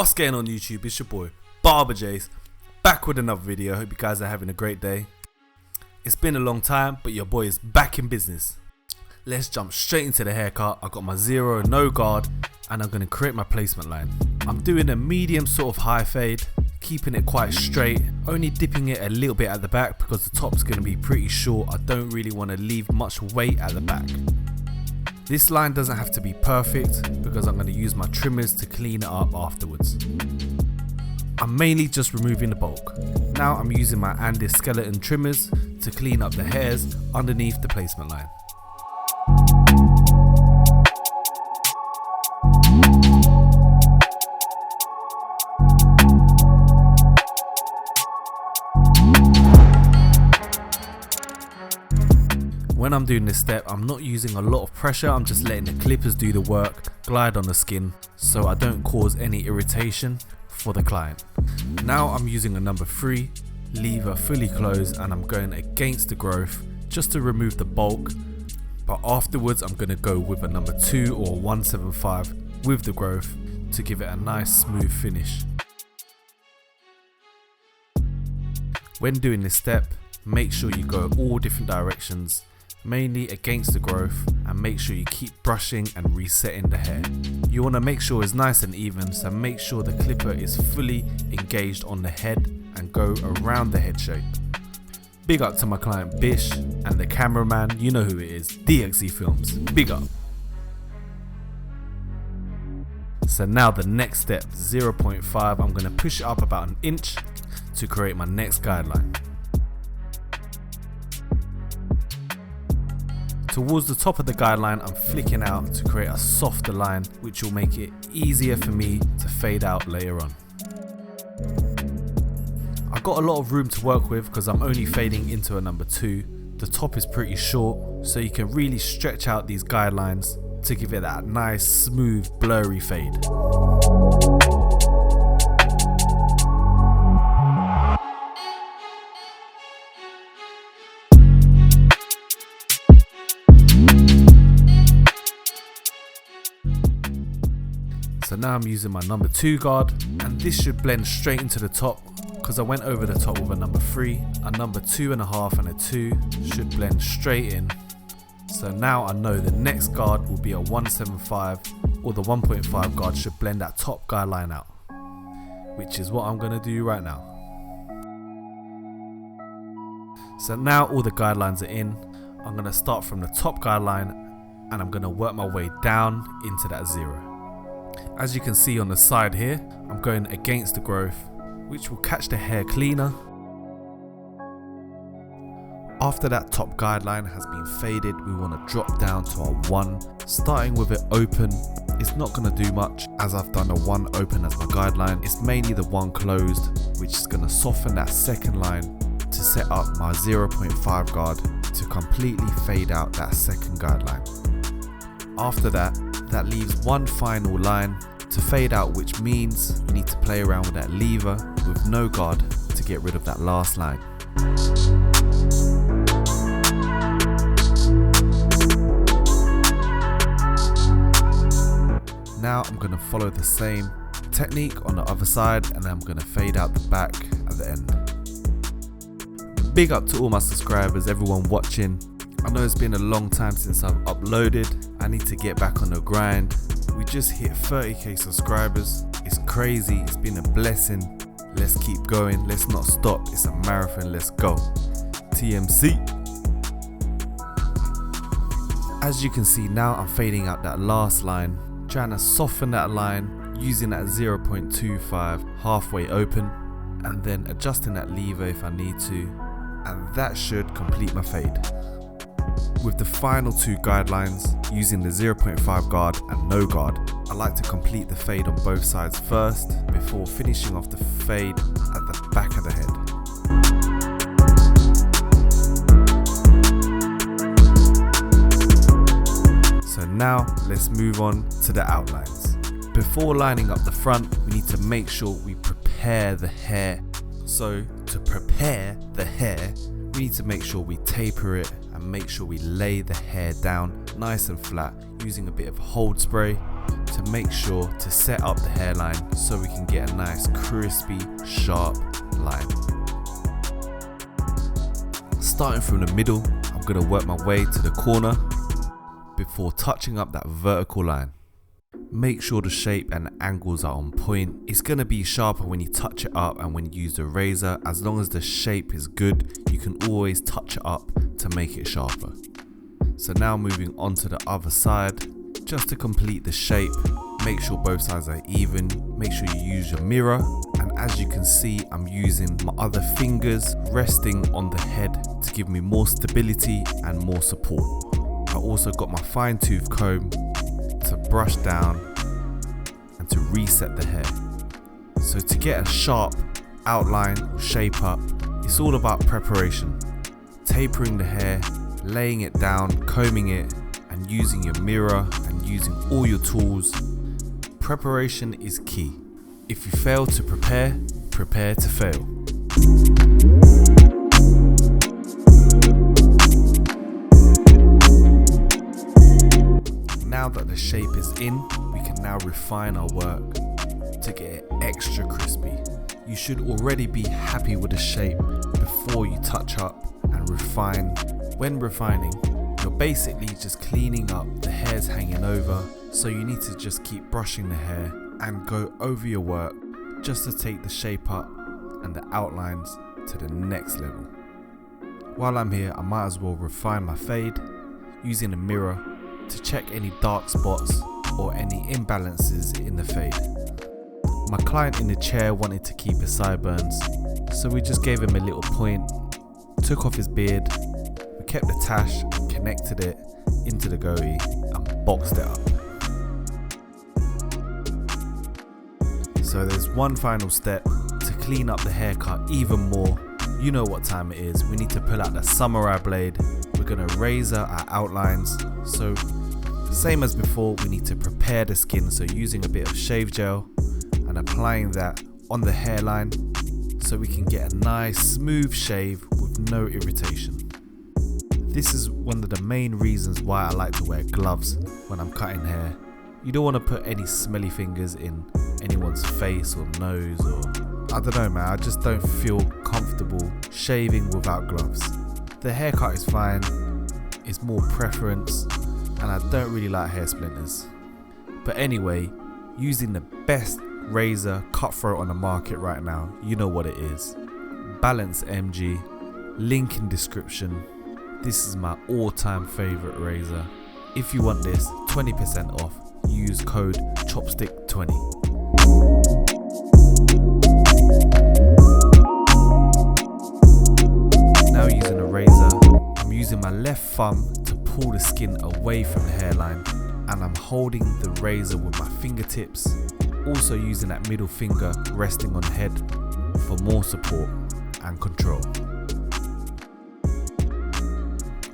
What's going on YouTube? It's your boy Barber Jase, back with another video. Hope you guys are having a great day. It's been a long time, but your boy is back in business. Let's jump straight into the haircut. I got my zero, no guard, and I'm going to create my placement line. I'm doing a medium sort of high fade, keeping it quite straight, only dipping it a little bit at the back because the top's going to be pretty short. I don't really want to leave much weight at the back. This line doesn't have to be perfect because I'm going to use my trimmers to clean it up afterwards. I'm mainly just removing the bulk. Now I'm using my Andes skeleton trimmers to clean up the hairs underneath the placement line. When I'm doing this step, I'm not using a lot of pressure, I'm just letting the clippers do the work, glide on the skin, so I don't cause any irritation for the client. Now I'm using a number 3, lever fully closed, and I'm going against the growth just to remove the bulk, but afterwards I'm going to go with a number 2 or 175 with the growth to give it a nice smooth finish. When doing this step, make sure you go all different directions, mainly against the growth, and make sure you keep brushing and resetting the hair. You want to make sure it's nice and even, so make sure the clipper is fully engaged on the head and go around the head shape. Big up to my client Bish and the cameraman, you know who it is, DXE Films, big up. So now the next step, 0.5, I'm going to push it up about an inch to create my next guideline. Towards the top of the guideline, I'm flicking out to create a softer line, which will make it easier for me to fade out later on. I've got a lot of room to work with because I'm only fading into a number 2. The top is pretty short, so you can really stretch out these guidelines to give it that nice, smooth, blurry fade. So now I'm using my number 2 guard, and this should blend straight into the top because I went over the top with a number 3, a number 2.5 and a 2 should blend straight in. So now I know the next guard will be a 175 or the 1.5 guard should blend that top guideline out, which is what I'm going to do right now. So now all the guidelines are in, I'm going to start from the top guideline and I'm going to work my way down into that 0. As you can see on the side here, I'm going against the growth, which will catch the hair cleaner. After that top guideline has been faded, we want to drop down to our 1, starting with it open. It's not going to do much as I've done a 1 open as my guideline. It's mainly the 1 closed, which is going to soften that second line to set up my 0.5 guard to completely fade out that second guideline. After that leaves one final line to fade out, which means you need to play around with that lever with no guard to get rid of that last line. Now I'm going to follow the same technique on the other side, and then I'm going to fade out the back at the end. Big up to all my subscribers, everyone watching. I know it's been a long time since I've uploaded. I need to get back on the grind. We just hit 30k subscribers. It's crazy, it's been a blessing. Let's keep going, let's not stop. It's a marathon, let's go. TMC. As you can see now, I'm fading out that last line, trying to soften that line using that 0.25 halfway open, and then adjusting that lever if I need to, and that should complete my fade. With the final 2 guidelines, using the 0.5 guard and no guard, I like to complete the fade on both sides first before finishing off the fade at the back of the head. So now let's move on to the outlines. Before lining up the front, we need to make sure we prepare the hair. So to prepare the hair, we need to make sure we taper it and make sure we lay the hair down nice and flat using a bit of hold spray to make sure to set up the hairline so we can get a nice crispy, sharp line. Starting from the middle, I'm going to work my way to the corner before touching up that vertical line. Make sure the shape and the angles are on point. It's going to be sharper when you touch it up and when you use the razor. As long as the shape is good, you can always touch it up to make it sharper. So now moving on to the other side, just to complete the shape, make sure both sides are even, make sure you use your mirror, and as you can see, I'm using my other fingers resting on the head to give me more stability and more support. I also got my fine tooth comb to brush down and to reset the hair. So to get a sharp outline or shape up, it's all about preparation. Tapering the hair, laying it down, combing it, and using your mirror and using all your tools. Preparation is key. If you fail to prepare, prepare to fail. Now that the shape is in, we can now refine our work to get it extra crispy. You should already be happy with the shape before you touch up and refine. When refining, you're basically just cleaning up the hairs hanging over, so you need to just keep brushing the hair and go over your work just to take the shape up and the outlines to the next level. While I'm here, I might as well refine my fade using a mirror to check any dark spots or any imbalances in the fade. My client in the chair wanted to keep his sideburns, so we just gave him a little point, took off his beard, we kept the tash and connected it into the goatee and boxed it up. So there's one final step to clean up the haircut even more. You know what time it is. We need to pull out the samurai blade. We're going to razor our outlines. So same as before, we need to prepare the skin. So using a bit of shave gel and applying that on the hairline so we can get a nice smooth shave with no irritation. This is one of the main reasons why I like to wear gloves when I'm cutting hair. You don't want to put any smelly fingers in anyone's face or nose, or I don't know, man, I just don't feel comfortable shaving without gloves. The haircut is fine, it's more preference, and I don't really like hair splinters. But anyway, using the best razor cutthroat on the market right now, you know what it is. Balance MG, link in description. This is my all-time favorite razor. If you want this, 20% off, use code CHOPSTICK20. Now using a razor, I'm using my left thumb to pull the skin away from the hairline, and I'm holding the razor with my fingertips, also using that middle finger resting on the head for more support and control.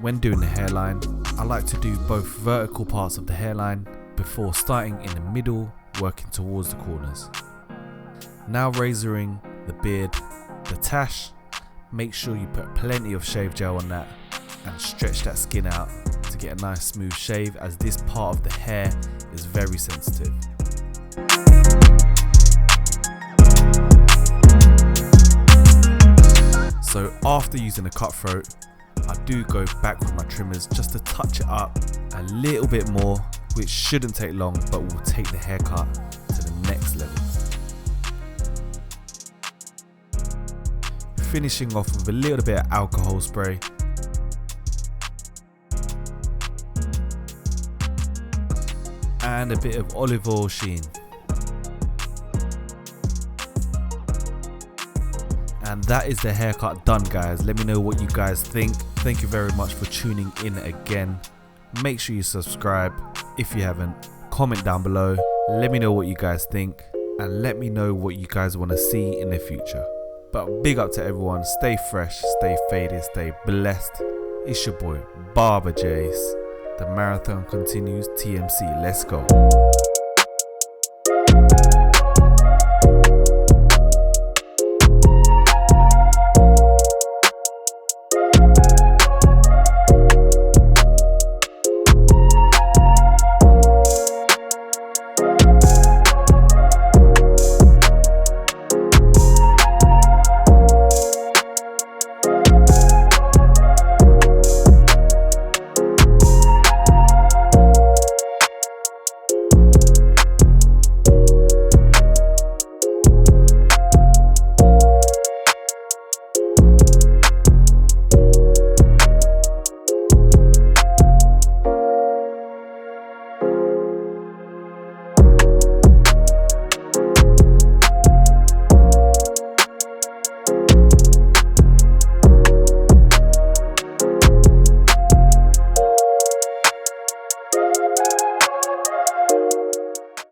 When doing the hairline, I like to do both vertical parts of the hairline before starting in the middle, working towards the corners. Now razoring the beard, the tash, make sure you put plenty of shave gel on that and stretch that skin out to get a nice smooth shave, as this part of the hair is very sensitive. So after using a cutthroat, I do go back with my trimmers just to touch it up a little bit more, which shouldn't take long but will take the haircut to the next level. Finishing off with a little bit of alcohol spray. And a bit of olive oil sheen. And that is the haircut done, guys. Let me know what you guys think. Thank you very much for tuning in again. Make sure you subscribe if you haven't. Comment down below. Let me know what you guys think. And let me know what you guys want to see in the future. But big up to everyone. Stay fresh, stay faded, stay blessed. It's your boy, Barber Jase. The marathon continues. TMC. Let's go.